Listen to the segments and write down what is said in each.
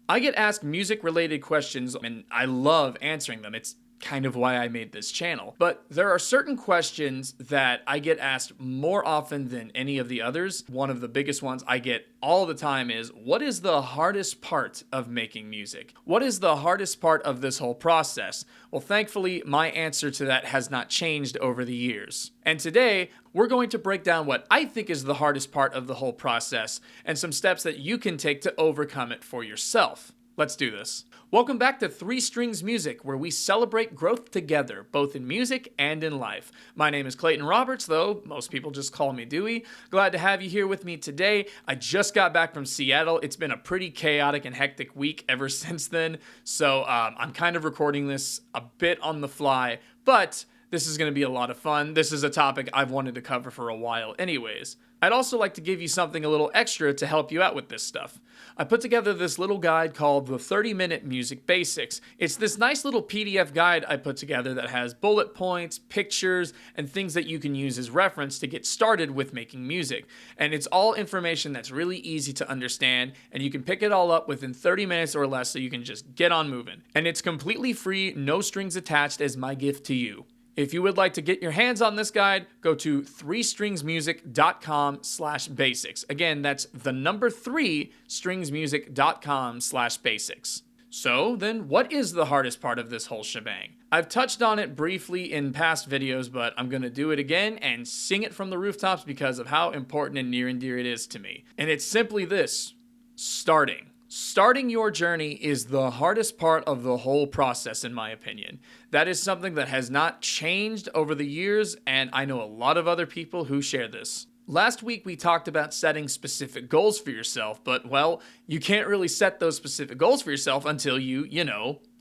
I get asked music-related questions and I love answering them. It's kind of why I made this channel. But there are certain questions that I get asked more often than any of the others. One of the biggest ones I get all the time is, what is the hardest part of making music? What is the hardest part of this whole process? Well, thankfully, my answer to that has not changed over the years. And today, we're going to break down what I think is the hardest part of the whole process and some steps that you can take to overcome it for yourself. Let's do this. Welcome back to Three Strings Music, where we celebrate growth together, both in music and in life. My name is Clayton Roberts, though most people just call me Dewie. Glad to have you here with me today. I just got back from Seattle. It's been a pretty chaotic and hectic week ever since then, so I'm kind of recording this a bit on the fly, but this is going to be a lot of fun. This is a topic I've wanted to cover for a while anyways. I'd also like to give you something a little extra to help you out with this stuff. I put together this little guide called the 30-Minute Music Basics. It's this nice little PDF guide I put together that has bullet points, pictures, and things that you can use as reference to get started with making music. And it's all information that's really easy to understand, and you can pick it all up within 30 minutes or less so you can just get on moving. And it's completely free, no strings attached, as my gift to you. If you would like to get your hands on this guide, go to 3stringsmusic.com/basics. Again, that's the number 3stringsmusic.com/basics. So then, what is the hardest part of this whole shebang? I've touched on it briefly in past videos, but I'm going to do it again and sing it from the rooftops because of how important and near and dear it is to me. And it's simply this: starting. Starting your journey is the hardest part of the whole process, in my opinion. That is something that has not changed over the years, and I know a lot of other people who share this. Last week, we talked about setting specific goals for yourself, but, well, you can't really set those specific goals for yourself until you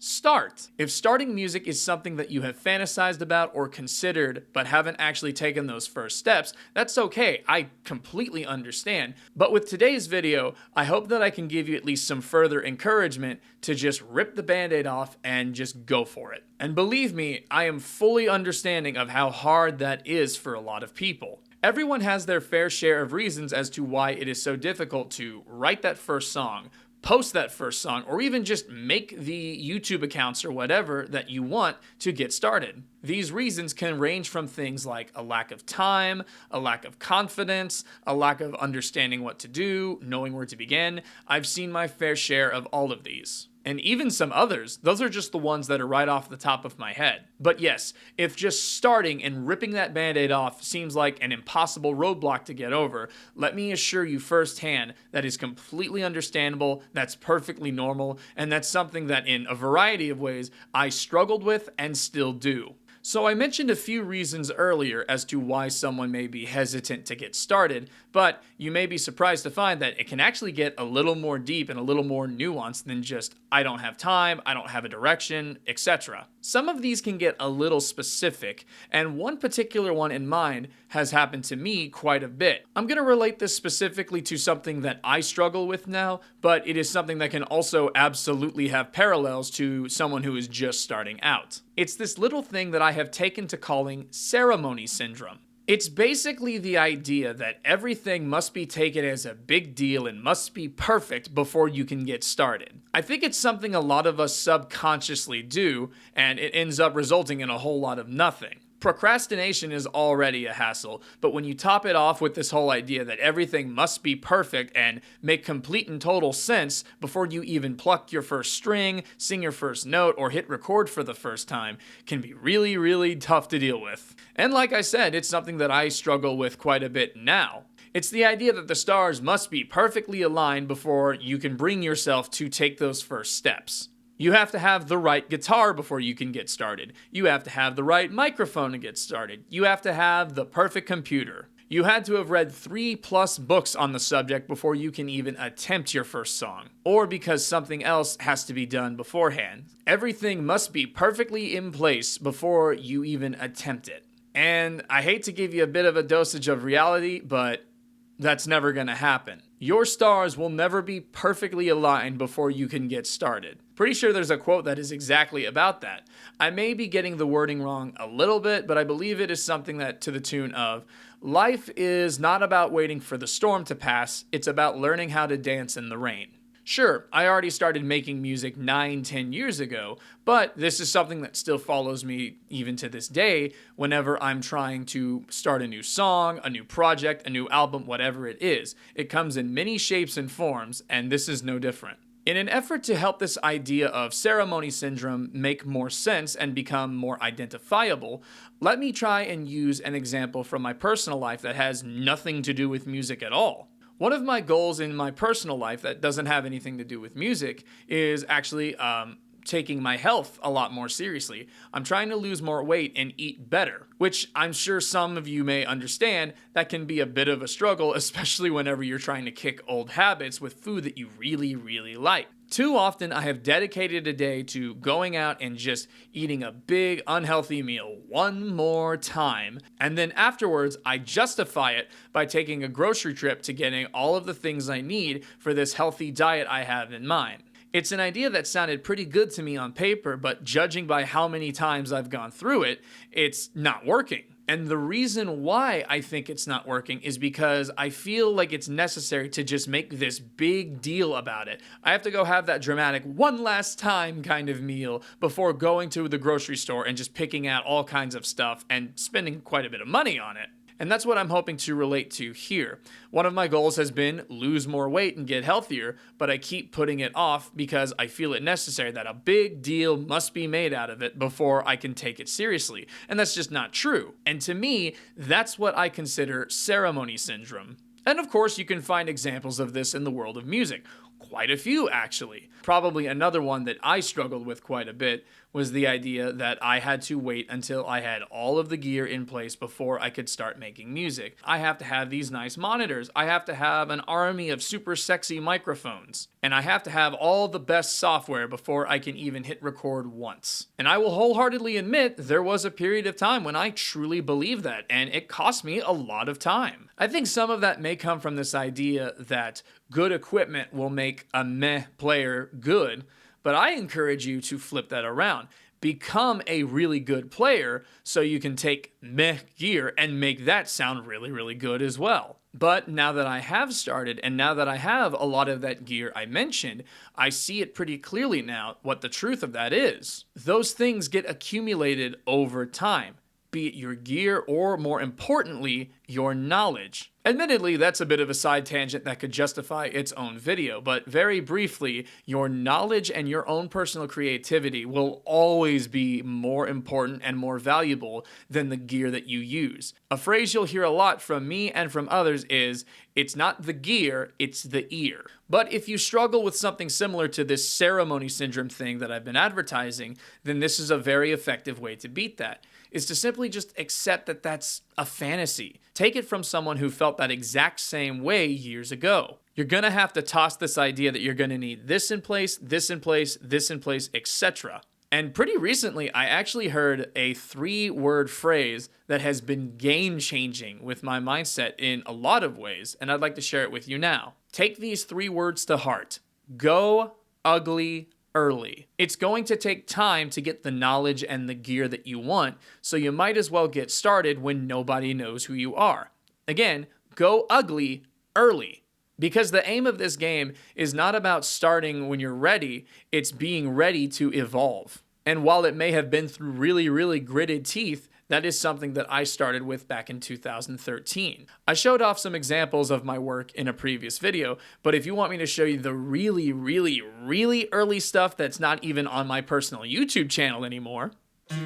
start. If starting music is something that you have fantasized about or considered but haven't actually taken those first steps, that's okay. I completely understand. But with today's video, I hope that I can give you at least some further encouragement to just rip the band-aid off and just go for it. And believe me, I am fully understanding of how hard that is for a lot of people. Everyone has their fair share of reasons as to why it is so difficult to write that first song, post that first song, or even just make the YouTube accounts or whatever that you want to get started. These reasons can range from things like a lack of time, a lack of confidence, a lack of understanding what to do, knowing where to begin. I've seen my fair share of all of these. And even some others. Those are just the ones that are right off the top of my head. But yes, if just starting and ripping that band-aid off seems like an impossible roadblock to get over, let me assure you firsthand that is completely understandable, that's perfectly normal, and that's something that in a variety of ways I struggled with and still do. So I mentioned a few reasons earlier as to why someone may be hesitant to get started, but you may be surprised to find that it can actually get a little more deep and a little more nuanced than just, I don't have time, I don't have a direction, etc. Some of these can get a little specific, and one particular one in mind has happened to me quite a bit. I'm going to relate this specifically to something that I struggle with now, but it is something that can also absolutely have parallels to someone who is just starting out. It's this little thing that I have taken to calling ceremony syndrome. It's basically the idea that everything must be taken as a big deal and must be perfect before you can get started. I think it's something a lot of us subconsciously do, and it ends up resulting in a whole lot of nothing. Procrastination is already a hassle, but when you top it off with this whole idea that everything must be perfect and make complete and total sense before you even pluck your first string, sing your first note, or hit record for the first time, can be really, really tough to deal with. And like I said, it's something that I struggle with quite a bit now. It's the idea that the stars must be perfectly aligned before you can bring yourself to take those first steps. You have to have the right guitar before you can get started. You have to have the right microphone to get started. You have to have the perfect computer. You had to have read 3+ books on the subject before you can even attempt your first song, or because something else has to be done beforehand. Everything must be perfectly in place before you even attempt it. And I hate to give you a bit of a dosage of reality, but that's never gonna happen. Your stars will never be perfectly aligned before you can get started. Pretty sure there's a quote that is exactly about that. I may be getting the wording wrong a little bit, but I believe it is something that to the tune of, life is not about waiting for the storm to pass, it's about learning how to dance in the rain. Sure, I already started making music 9, 10 years ago, but this is something that still follows me even to this day whenever I'm trying to start a new song, a new project, a new album, whatever it is. It comes in many shapes and forms, and this is no different. In an effort to help this idea of ceremony syndrome make more sense and become more identifiable, let me try and use an example from my personal life that has nothing to do with music at all. One of my goals in my personal life that doesn't have anything to do with music is actually taking my health a lot more seriously. I'm trying to lose more weight and eat better, which I'm sure some of you may understand that can be a bit of a struggle, especially whenever you're trying to kick old habits with food that you really, really like. Too often, I have dedicated a day to going out and just eating a big, unhealthy meal one more time, and then afterwards, I justify it by taking a grocery trip to getting all of the things I need for this healthy diet I have in mind. It's an idea that sounded pretty good to me on paper, but judging by how many times I've gone through it, it's not working. And the reason why I think it's not working is because I feel like it's necessary to just make this big deal about it. I have to go have that dramatic one last time kind of meal before going to the grocery store and just picking out all kinds of stuff and spending quite a bit of money on it. And that's what I'm hoping to relate to here. One of my goals has been lose more weight and get healthier, but I keep putting it off because I feel it necessary that a big deal must be made out of it before I can take it seriously. And that's just not true. And to me, that's what I consider ceremony syndrome. And of course, you can find examples of this in the world of music. Quite a few, actually. Probably another one that I struggled with quite a bit was the idea that I had to wait until I had all of the gear in place before I could start making music. I have to have these nice monitors. I have to have an army of super sexy microphones. And I have to have all the best software before I can even hit record once. And I will wholeheartedly admit there was a period of time when I truly believed that, and it cost me a lot of time. I think some of that may come from this idea that good equipment will make a meh player good, but I encourage you to flip that around. Become a really good player so you can take meh gear and make that sound really, really good as well. But now that I have started and now that I have a lot of that gear I mentioned, I see it pretty clearly now what the truth of that is. Those things get accumulated over time, be it your gear or, more importantly, your knowledge. Admittedly, that's a bit of a side tangent that could justify its own video, but very briefly, your knowledge and your own personal creativity will always be more important and more valuable than the gear that you use. A phrase you'll hear a lot from me and from others is, it's not the gear, it's the ear. But if you struggle with something similar to this ceremony syndrome thing that I've been advertising, then this is a very effective way to beat that. Is to simply just accept that that's a fantasy. Take it from someone who felt that exact same way years ago. You're gonna have to toss this idea that you're gonna need this in place, this in place, this in place, etc. And pretty recently, I actually heard a 3-word phrase that has been game-changing with my mindset in a lot of ways, and I'd like to share it with you now. Take these 3 words to heart. Go ugly early. It's going to take time to get the knowledge and the gear that you want, so you might as well get started when nobody knows who you are. Again, go ugly early. Because the aim of this game is not about starting when you're ready, it's being ready to evolve. And while it may have been through really, really gritted teeth, that is something that I started with back in 2013. I showed off some examples of my work in a previous video, but if you want me to show you the really, really, really early stuff that's not even on my personal YouTube channel anymore. Keep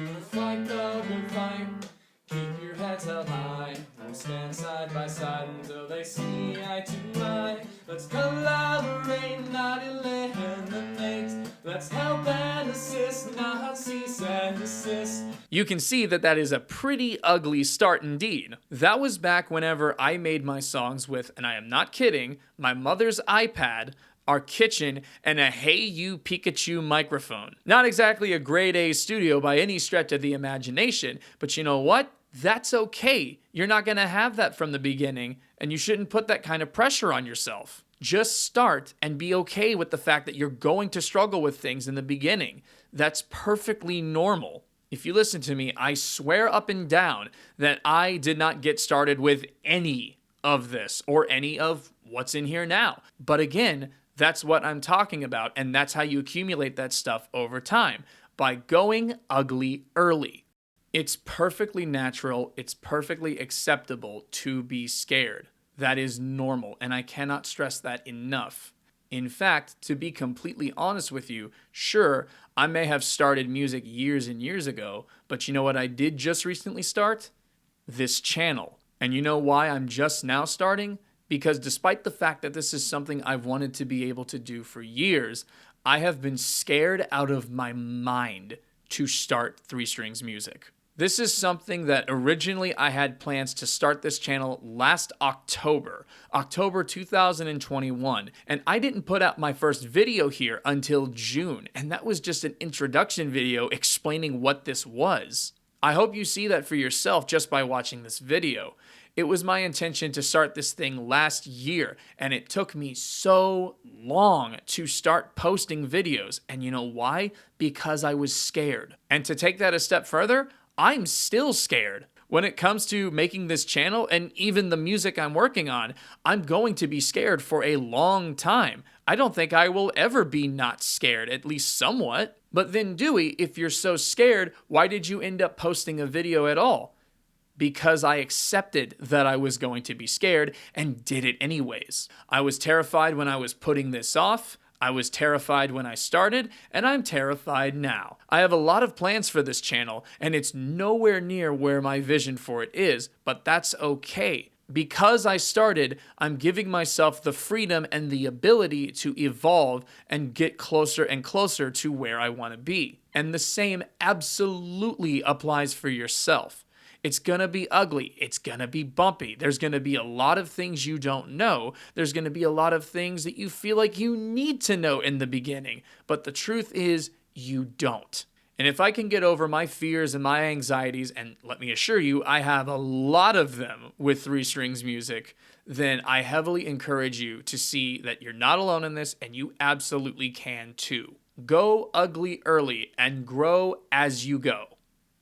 your heads held high, we'll stand side by side until they see eye to eye. Let's collaborate, not eliminate. Let's help and assist, not cease and desist. You can see that that is a pretty ugly start indeed. That was back whenever I made my songs with, and I am not kidding, my mother's iPad, our kitchen, and a Hey You Pikachu microphone. Not exactly a grade A studio by any stretch of the imagination, but you know what? That's okay. You're not gonna have that from the beginning, and you shouldn't put that kind of pressure on yourself. Just start and be okay with the fact that you're going to struggle with things in the beginning. That's perfectly normal. If you listen to me, I swear up and down that I did not get started with any of this or any of what's in here now. But again, That's what I'm talking about, and that's how you accumulate that stuff over time, by going ugly early. It's perfectly natural, it's perfectly acceptable to be scared. That is normal, and I cannot stress that enough. In fact, to be completely honest with you, sure, I may have started music years and years ago, but you know what I did just recently start? This channel. And you know why I'm just now starting? Because despite the fact that this is something I've wanted to be able to do for years, I have been scared out of my mind to start Three Strings Music. This is something that originally I had plans to start this channel last October 2021, and I didn't put out my first video here until June, and that was just an introduction video explaining what this was. I hope you see that for yourself just by watching this video. It was my intention to start this thing last year, and it took me so long to start posting videos. And you know why? Because I was scared. And to take that a step further, I'm still scared. When it comes to making this channel and even the music I'm working on, I'm going to be scared for a long time. I don't think I will ever be not scared, at least somewhat. But then Dewie, if you're so scared, why did you end up posting a video at all? Because I accepted that I was going to be scared and did it anyways. I was terrified when I was putting this off. I was terrified when I started, and I'm terrified now. I have a lot of plans for this channel, and it's nowhere near where my vision for it is, but that's okay. Because I started, I'm giving myself the freedom and the ability to evolve and get closer and closer to where I want to be. And the same absolutely applies for yourself. It's gonna be ugly. It's gonna be bumpy. There's gonna be a lot of things you don't know. There's gonna be a lot of things that you feel like you need to know in the beginning. But the truth is, you don't. And if I can get over my fears and my anxieties, and let me assure you, I have a lot of them with Three Strings Music, then I heavily encourage you to see that you're not alone in this, and you absolutely can too. Go ugly early and grow as you go.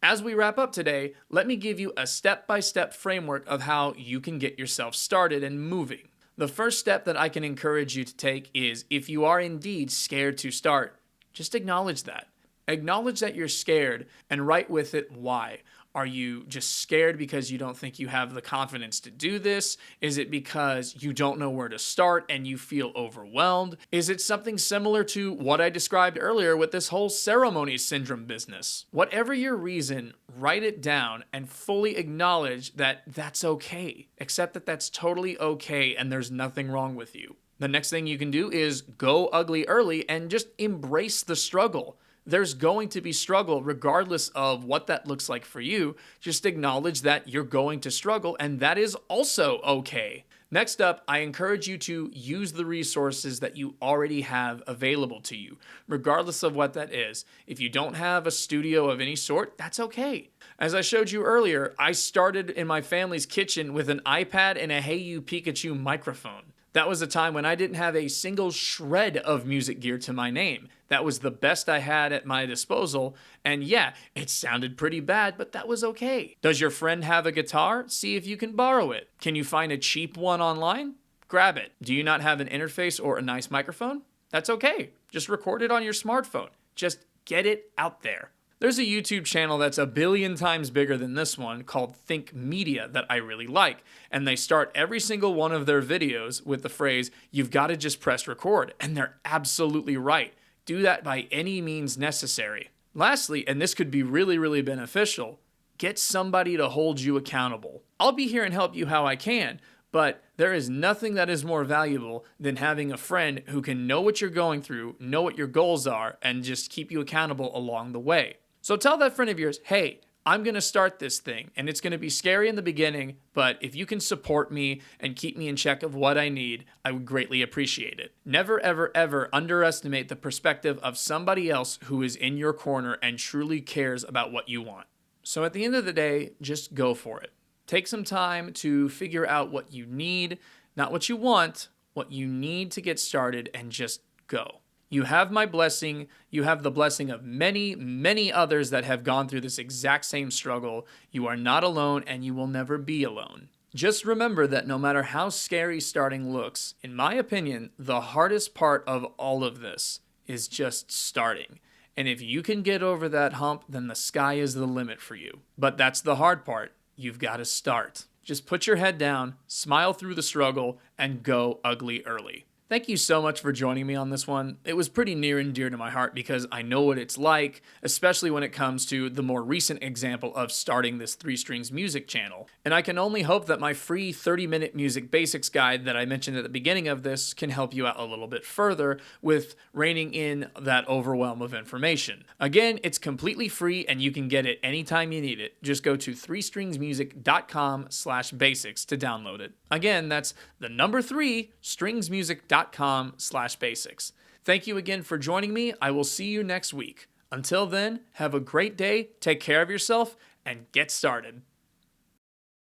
As we wrap up today, let me give you a step-by-step framework of how you can get yourself started and moving. The first step that I can encourage you to take is, if you are indeed scared to start, just acknowledge that. Acknowledge that you're scared and write with it why. Are you just scared because you don't think you have the confidence to do this? Is it because you don't know where to start and you feel overwhelmed? Is it something similar to what I described earlier with this whole ceremony syndrome business? Whatever your reason, write it down and fully acknowledge that that's okay. Accept that that's totally okay and there's nothing wrong with you. The next thing you can do is go ugly early and just embrace the struggle. There's going to be struggle regardless of what that looks like for you. Just acknowledge that you're going to struggle, and that is also okay. Next up, I encourage you to use the resources that you already have available to you, regardless of what that is. If you don't have a studio of any sort, that's okay. As I showed you earlier, I started in my family's kitchen with an iPad and a Hey You Pikachu microphone. That was a time when I didn't have a single shred of music gear to my name. That was the best I had at my disposal, and yeah, it sounded pretty bad, but that was okay. Does your friend have a guitar? See if you can borrow it. Can you find a cheap one online? Grab it. Do you not have an interface or a nice microphone? That's okay. Just record it on your smartphone. Just get it out there. There's a YouTube channel that's a billion times bigger than this one called Think Media that I really like. And they start every single one of their videos with the phrase, "You've got to just press record." And they're absolutely right. Do that by any means necessary. Lastly, and this could be really, really beneficial, get somebody to hold you accountable. I'll be here and help you how I can, but there is nothing that is more valuable than having a friend who can know what you're going through, know what your goals are, and just keep you accountable along the way. So tell that friend of yours, hey, I'm going to start this thing, and it's going to be scary in the beginning, but if you can support me and keep me in check of what I need, I would greatly appreciate it. Never, ever, ever underestimate the perspective of somebody else who is in your corner and truly cares about what you want. So at the end of the day, just go for it. Take some time to figure out what you need, not what you want, what you need to get started, and just go. You have my blessing. You have the blessing of many, many others that have gone through this exact same struggle. You are not alone, and you will never be alone. Just remember that no matter how scary starting looks, in my opinion, the hardest part of all of this is just starting. And if you can get over that hump, then the sky is the limit for you. But that's the hard part. You've got to start. Just put your head down, smile through the struggle, and go ugly early. Thank you so much for joining me on this one. It was pretty near and dear to my heart because I know what it's like, especially when it comes to the more recent example of starting this 3 Strings music channel. And I can only hope that my free 30-minute music basics guide that I mentioned at the beginning of this can help you out a little bit further with reining in that overwhelm of information. Again, it's completely free and you can get it anytime you need it. Just go to 3stringsmusic.com/basics to download it. Again, that's the number 3, stringsmusic.com/basics. Thank you again for joining me. I will see you next week. Until then, have a great day, take care of yourself, and get started.